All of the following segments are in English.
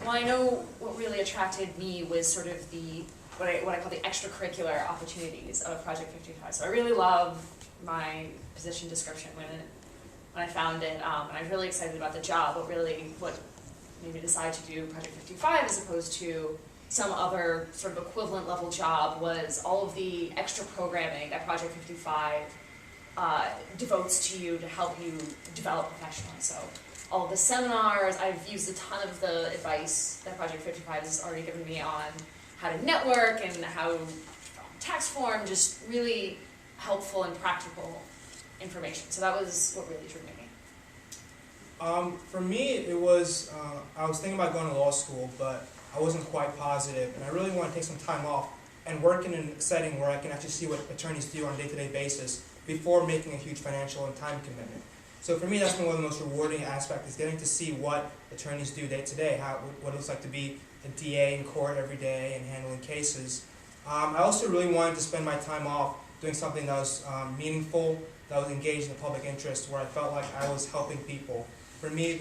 Well, I know what really attracted me was sort of the, what I call the extracurricular opportunities of Project 55. So I really love my position description when I found it, and I was really excited about the job, but really what made me decide to do Project 55 as opposed to some other sort of equivalent level job was all of the extra programming that Project 55 devotes to you to help you develop professionally. So all of the seminars, I've used a ton of the advice that Project 55 has already given me on how to network and how tax form, just really helpful and practical information. So that was what really drew me. For me, it was, I was thinking about going to law school, but I wasn't quite positive, and I really want to take some time off and work in a setting where I can actually see what attorneys do on a day-to-day basis before making a huge financial and time commitment. So for me, that's been one of the most rewarding aspects, is getting to see what attorneys do day-to-day, what it looks like to be a DA in court every day and handling cases. I also really wanted to spend my time off doing something that was meaningful, that was engaged in the public interest, where I felt like I was helping people. For me,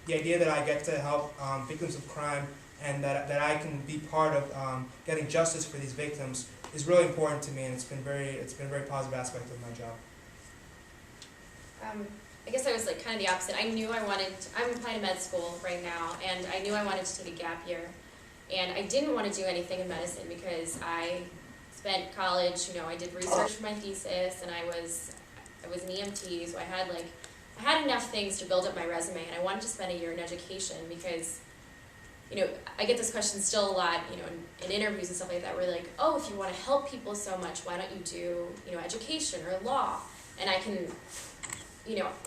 the idea that I get to help victims of crime and that I can be part of getting justice for these victims is really important to me, and it's been a very positive aspect of my job. I guess I was like kind of the opposite. I knew I'm applying to med school right now, and I knew I wanted to take a gap year. And I didn't want to do anything in medicine because I spent college, I did research for my thesis, and I was an EMT, so I had enough things to build up my resume, and I wanted to spend a year in education because, I get this question still a lot, in interviews and stuff like that, where like, oh, if you want to help people so much, why don't you do, education or law? And I can,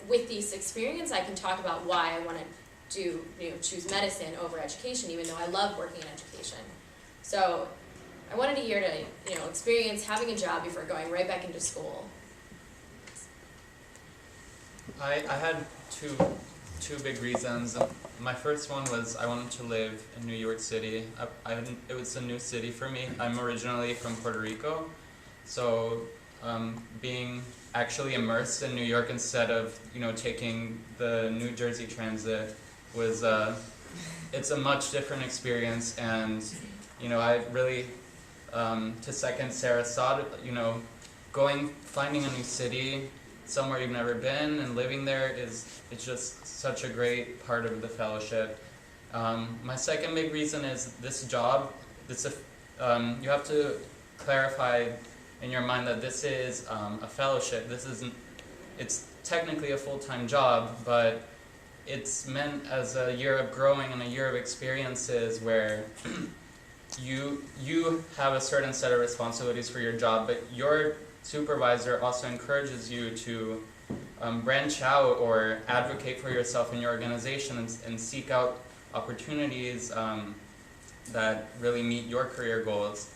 with this experience, I can talk about why I want to choose medicine over education, even though I love working in education. So I wanted a year to, experience having a job before going right back into school. I had two big reasons. My first one was I wanted to live in New York City. It was a new city for me. I'm originally from Puerto Rico, so being actually immersed in New York instead of taking the New Jersey Transit was it's a much different experience, and I really to second Sarah's thought, finding a new city, somewhere you've never been, and living there it's just such a great part of the fellowship. My second big reason is this job. You have to clarify in your mind that this is a fellowship. It's technically a full-time job, but it's meant as a year of growing and a year of experiences where you have a certain set of responsibilities for your job, but your supervisor also encourages you to branch out or advocate for yourself in your organization and seek out opportunities that really meet your career goals.